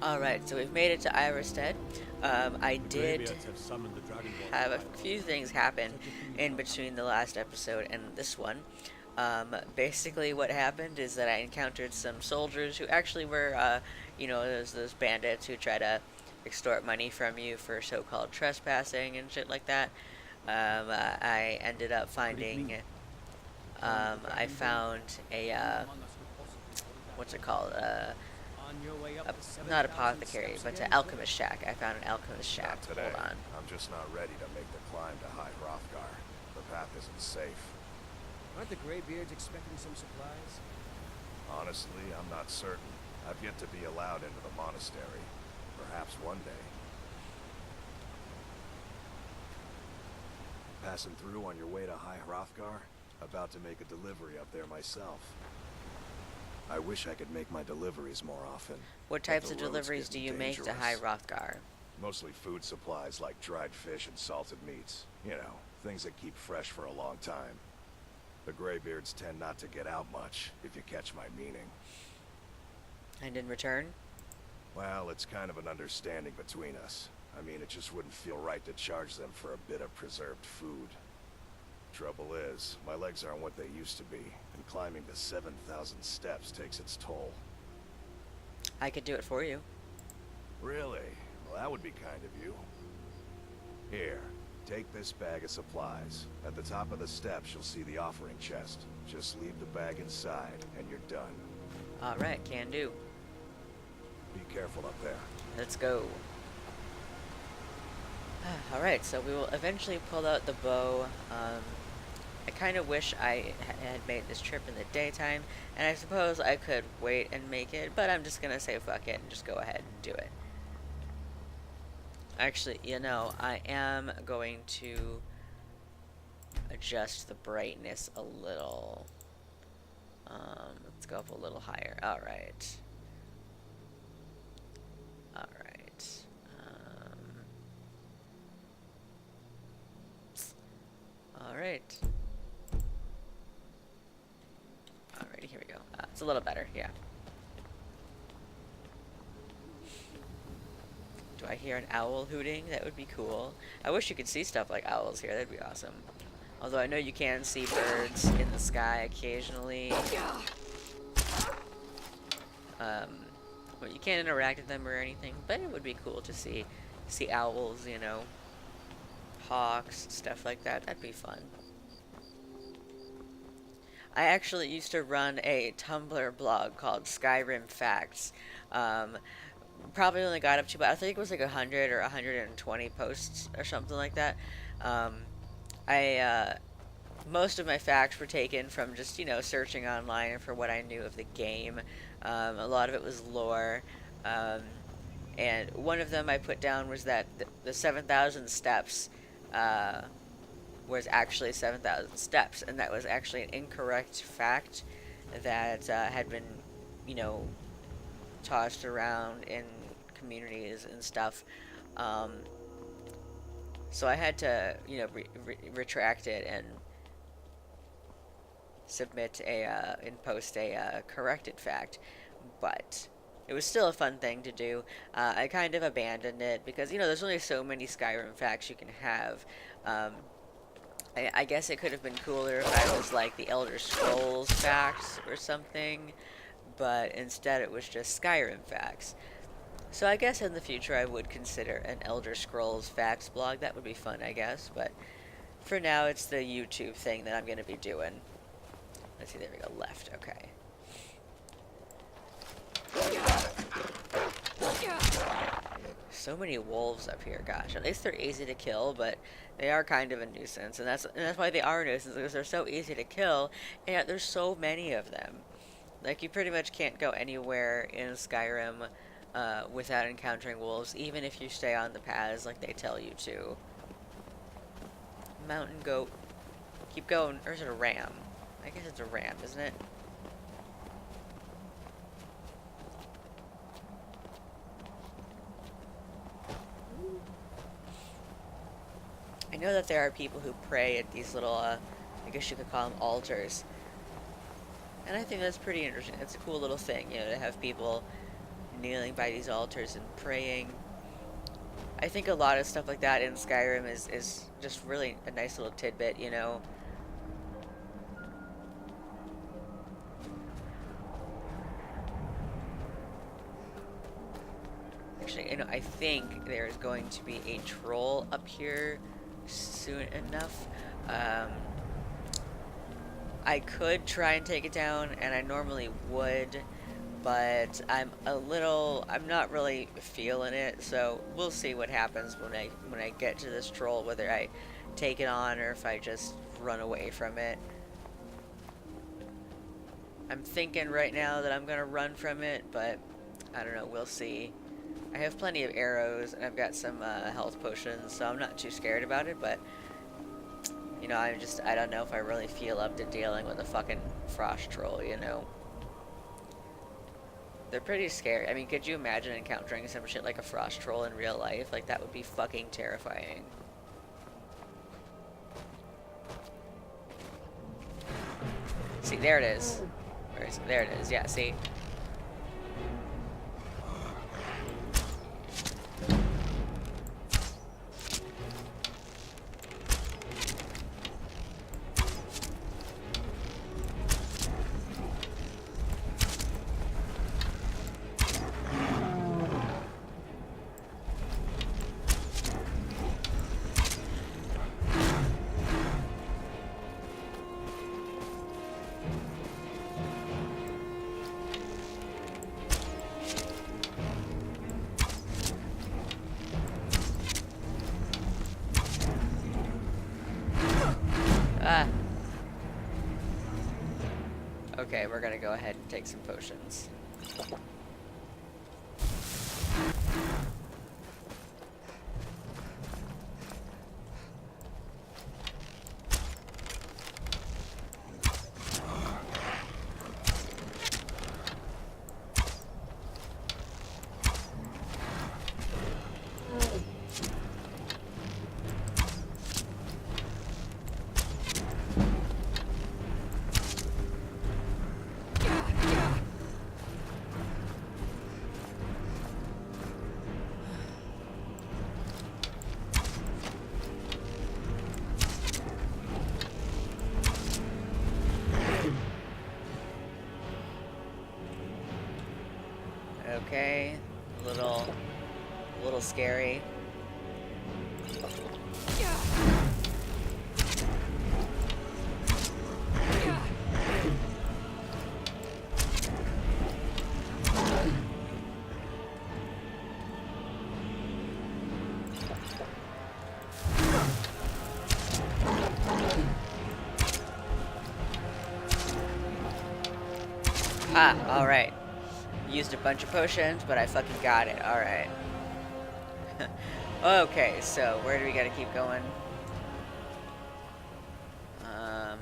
Alright, so we've made it to Irisstead. I did Greybeards have summoned the Dragonborn have to a fight us. few things happen Such a thing is in not between the last episode and this one. Basically, what happened is that I encountered some soldiers who actually were, those bandits who try to extort money from you for so-called trespassing and shit like that. I ended up Could it finding, mean? One of the I Dragonborn? found Who a, among us could possibly hold that what's it against called? them? On your way up A the not 7,000 apothecary, steps but an again, is it? alchemist shack. I found an alchemist shack. Not Hold today. on. I'm just not ready to make the climb to High Hrothgar. The path isn't safe. Aren't the Greybeards expecting some supplies? Honestly, I'm not certain. I've yet to be allowed into the monastery. Perhaps one day. Passing through on your way to High Hrothgar? About to make a delivery up there myself. I wish I could make my deliveries more often. What but types the of road's deliveries do getting you make to High dangerous. Hrothgar? Mostly food supplies like dried fish and salted meats. You know, things that keep fresh for a long time. The Greybeards tend not to get out much, if you catch my meaning. And in return? Well, it's kind of an understanding between us. I mean, it just wouldn't feel right to charge them for a bit of preserved food. Trouble is, my legs aren't what they used to be, and climbing the 7,000 steps takes its toll. I could do it for you. Really? Well, that would be kind of you. Here, take this bag of supplies. At the top of the steps, you'll see the offering chest. Just leave the bag inside, and you're done. Alright, can do. Be careful up there. Let's go. Alright, so we will eventually pull out the bow. I kind of wish I had made this trip in the daytime, and I suppose I could wait and make it, but I'm just gonna say fuck it and just go ahead and do it. Actually, I am going to adjust the brightness a little. Let's go up a little higher. Alright. Alright. Alright. Alrighty, here we go. It's a little better, yeah. Do I hear an owl hooting? That would be cool. I wish you could see stuff like owls here. That'd be awesome. Although I know you can see birds in the sky occasionally. Well, you can't interact with them or anything, but it would be cool to see owls, hawks, stuff like that. That'd be fun. I actually used to run a Tumblr blog called Skyrim Facts. Probably only got up to about, I think it was like 100 or 120 posts or something like that. I most of my facts were taken from just, searching online for what I knew of the game. A lot of it was lore. And one of them I put down was that the 7,000 steps was actually 7,000 steps, and that was actually an incorrect fact that had been, you know, tossed around in communities and stuff. So I had to, retract it and submit and post a corrected fact, but it was still a fun thing to do. I kind of abandoned it because, there's only so many Skyrim facts you can have. I guess it could have been cooler if I was like the Elder Scrolls facts or something, but instead it was just Skyrim facts. So I guess in the future I would consider an Elder Scrolls facts blog. That would be fun, I guess, but for now it's the YouTube thing that I'm going to be doing. Let's see, there we go, left, okay. So many wolves up here, gosh. At least they're easy to kill, but they are kind of a nuisance, and that's why they are a nuisance, because they're so easy to kill, and yet there's so many of them. Like, you pretty much can't go anywhere in Skyrim without encountering wolves, even if you stay on the paths like they tell you to. Mountain goat. Keep going. Or is it a ram? I guess it's a ram, isn't it? I know that there are people who pray at these little, I guess you could call them altars. And I think that's pretty interesting. It's a cool little thing, to have people kneeling by these altars and praying. I think a lot of stuff like that in Skyrim is just really a nice little tidbit, you know. Actually, you know, I think there's going to be a troll up here soon enough. I could try and take it down, and I normally would, but I'm not really feeling it, so we'll see what happens when I get to this troll, whether I take it on or if I just run away from it. I'm thinking right now that I'm gonna run from it, but I don't know, we'll see. I have plenty of arrows, and I've got some health potions, so I'm not too scared about it, but you know, I don't know if I really feel up to dealing with a fucking frost troll, you know. They're pretty scary. I mean, could you imagine encountering some shit like a frost troll in real life? Like, that would be fucking terrifying. See, there it is. Where is it? There it is. Yeah, see? Ah. Okay, we're gonna go ahead and take some potions. Okay, a little scary. Ah, alright. Used a bunch of potions, but I fucking got it. Alright. Okay, so where do we gotta keep going? I'm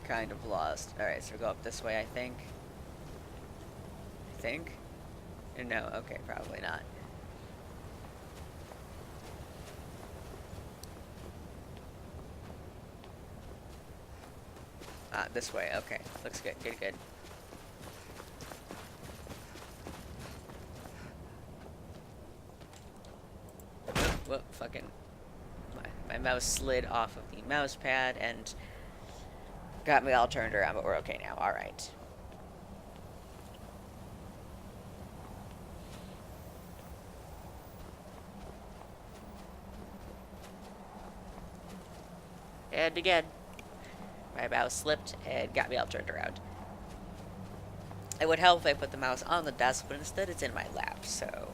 kind of lost. Alright, so we go up this way, I think. No, okay, probably not. Ah, this way, okay. Looks good, good. Whoop, fucking... My mouse slid off of the mouse pad and got me all turned around, but we're okay now. Alright. And again, my mouse slipped and got me all turned around. It would help if I put the mouse on the desk, but instead it's in my lap, so...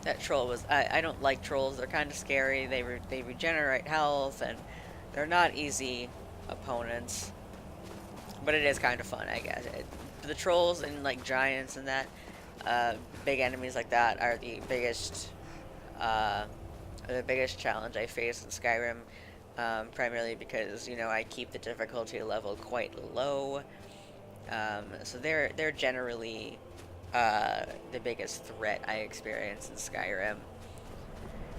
That troll was... I don't like trolls. They're kind of scary. They regenerate health, and they're not easy opponents. But it is kind of fun, I guess. The trolls and, like, giants and that, big enemies like that are the biggest challenge I face in Skyrim. Primarily because, you know, I keep the difficulty level quite low. So they're generally... the biggest threat I experience in Skyrim.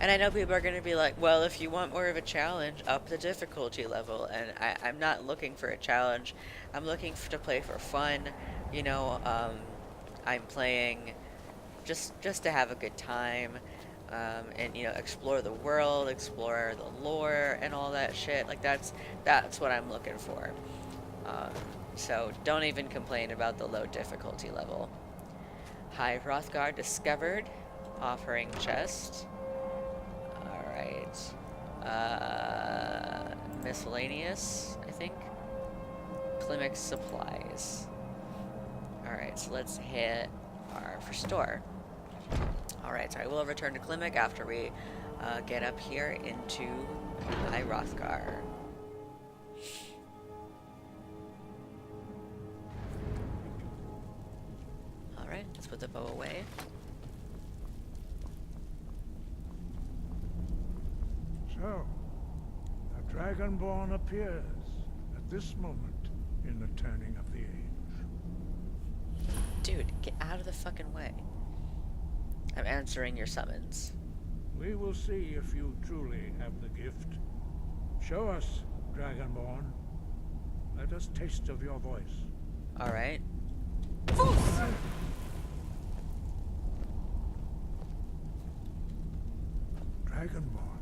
And I know people are going to be like, well, if you want more of a challenge, up the difficulty level. And I'm not looking for a challenge. I'm looking to play for fun. you know, I'm playing just to have a good time, and explore the world, explore the lore, and all that shit. Like that's what I'm looking for. Um, so don't even complain about the low difficulty level. High Hrothgar discovered, offering chest. All right. Miscellaneous, I think. Climax supplies. All right, so let's hit our for store. All right, so I will return to Klimek after we get up here into High Hrothgar. All right, let's put the bow away. So, a Dragonborn appears at this moment in the turning of the age. Dude, get out of the fucking way. I'm answering your summons. We will see if you truly have the gift. Show us, Dragonborn. Let us taste of your voice. All right. Dragonborn,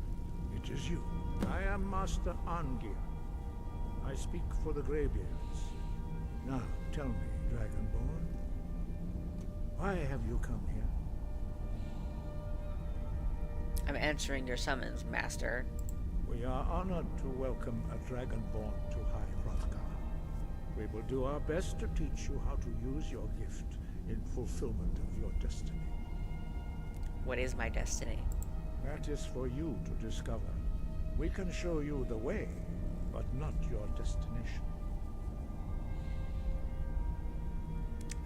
it is you. I am Master Angir. I speak for the Greybeards. Now, tell me, Dragonborn, why have you come here? I'm answering your summons, Master. We are honored to welcome a Dragonborn to High Hrothgar. We will do our best to teach you how to use your gift in fulfillment of your destiny. What is my destiny? That is for you to discover. We can show you the way, but not your destination.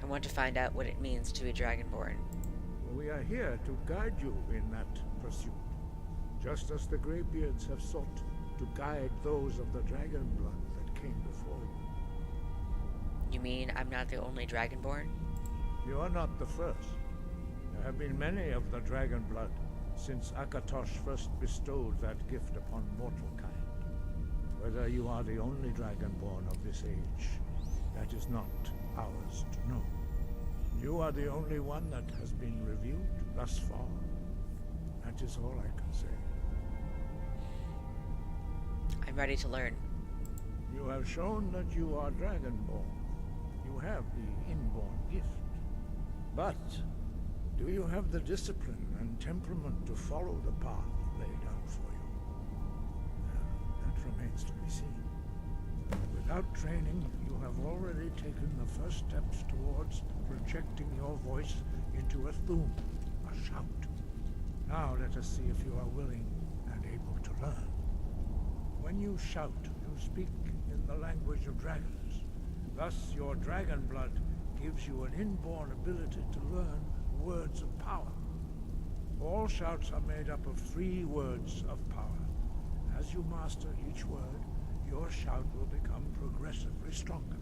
I want to find out what it means to be Dragonborn. We are here to guide you in that pursuit, just as the Greybeards have sought to guide those of the dragon blood that came before you. You mean I'm not the only Dragonborn? You are not the first. There have been many of the dragon blood since Akatosh first bestowed that gift upon mortal kind. Whether you are the only Dragonborn of this age, that is not ours to know. You are the only one that has been revealed thus far. That is all I can say. I'm ready to learn. You have shown that you are Dragonborn. You have the inborn gift. But do you have the discipline and temperament to follow the path laid out for you? That remains to be seen. Without training, you have already taken the first steps towards projecting your voice into a thum, a shout. Now let us see if you are willing and able to learn. When you shout, you speak in the language of dragons. Thus, your dragon blood gives you an inborn ability to learn words of power. All shouts are made up of 3 words of power. As you master each word, your shout will become progressively stronger.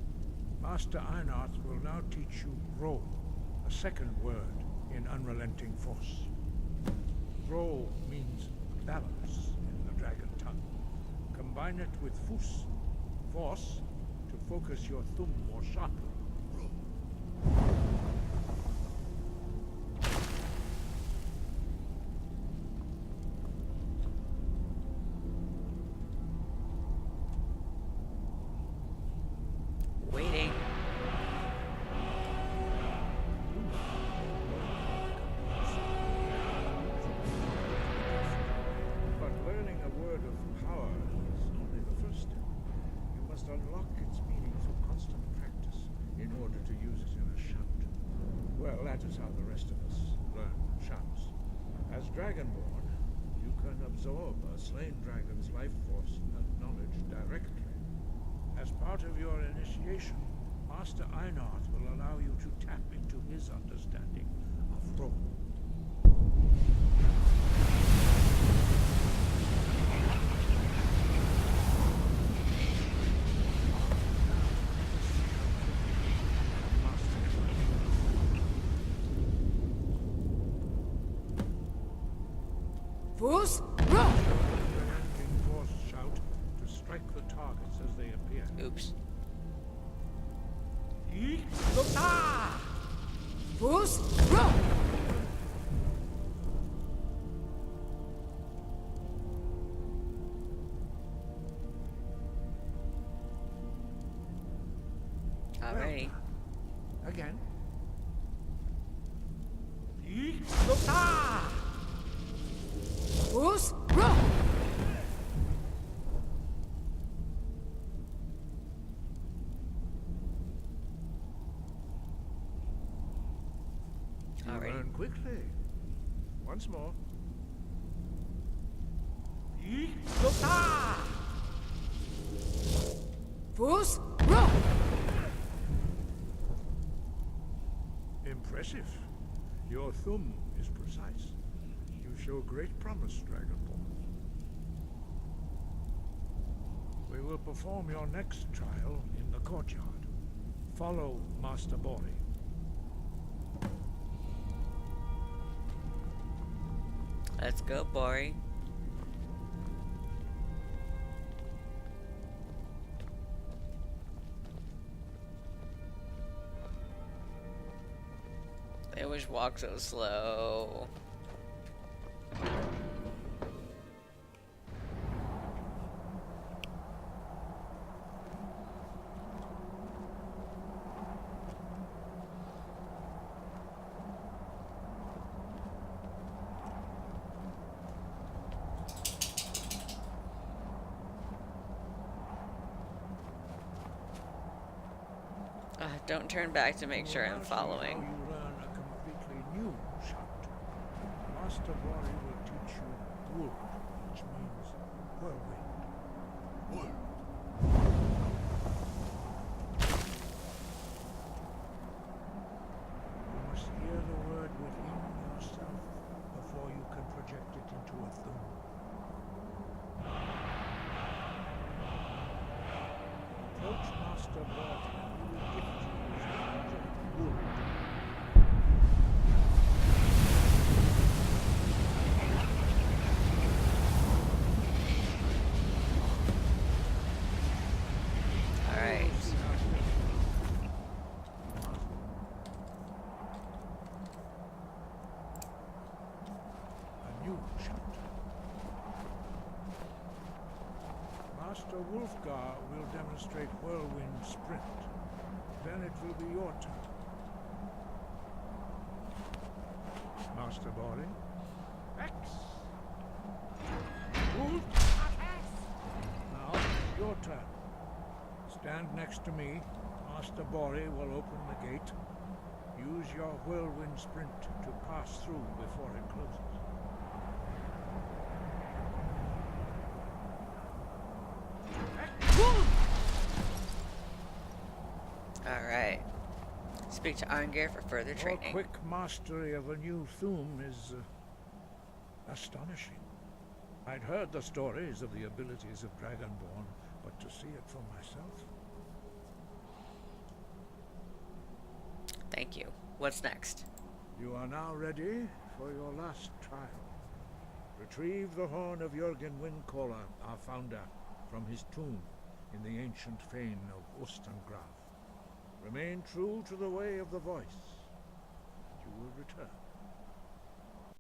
Master Einarth will now teach you roll, a second word in unrelenting force. Roll means balance in the dragon tongue. Combine it with fus, force, to focus your thumb more sharply. Roll. Waiting. But learning a word of power is only the first step. You must unlock its meaning through constant practice in order to use it in a shout. Well, that is how the rest of us learn shouts. As Dragonborn, you can absorb a slain dragon's life force and knowledge directly. As part of your initiation, Master Einarth will allow you to tap into his understanding of role. Fools, roll! In force shout to strike the targets as they appear. Oops. Yeet! Fus, row! Alrighty. Again. Fus, row! You Alrighty. learn quickly. Once more. Fus, row! Impressive. Your thumb is precise. You show great promise, Dragonborn. We will perform your next trial in the courtyard. Follow Master Bori. Let's go, Bori. They always walk so slow. Don't turn back to make sure I'm following. Now you learn a completely new shout. Master Bori will teach you wood, which means whirlwind. You must hear the word within yourself before you can project it into a thumb. Approach Master Bori and he will gift you his magic wood. Alright. A new shout. Master Wolfgar will demonstrate whirlwind sprint. Then it will be your turn. Master Bori. X. Wolf. Now, your turn. Stand next to me. Master Bori will open the gate. Use your whirlwind sprint to pass through before it closes. Alright. Speak to Arngir for further Your training. quick mastery of a new thum is astonishing. I'd heard the stories of the abilities of Dragonborn, but to see it for myself. Thank you. What's next? You are now ready for your last trial. Retrieve the horn of Jürgen Windcaller, our founder, from his tomb in the ancient fane of Ostengraf. Remain true to the way of the voice, and you will return.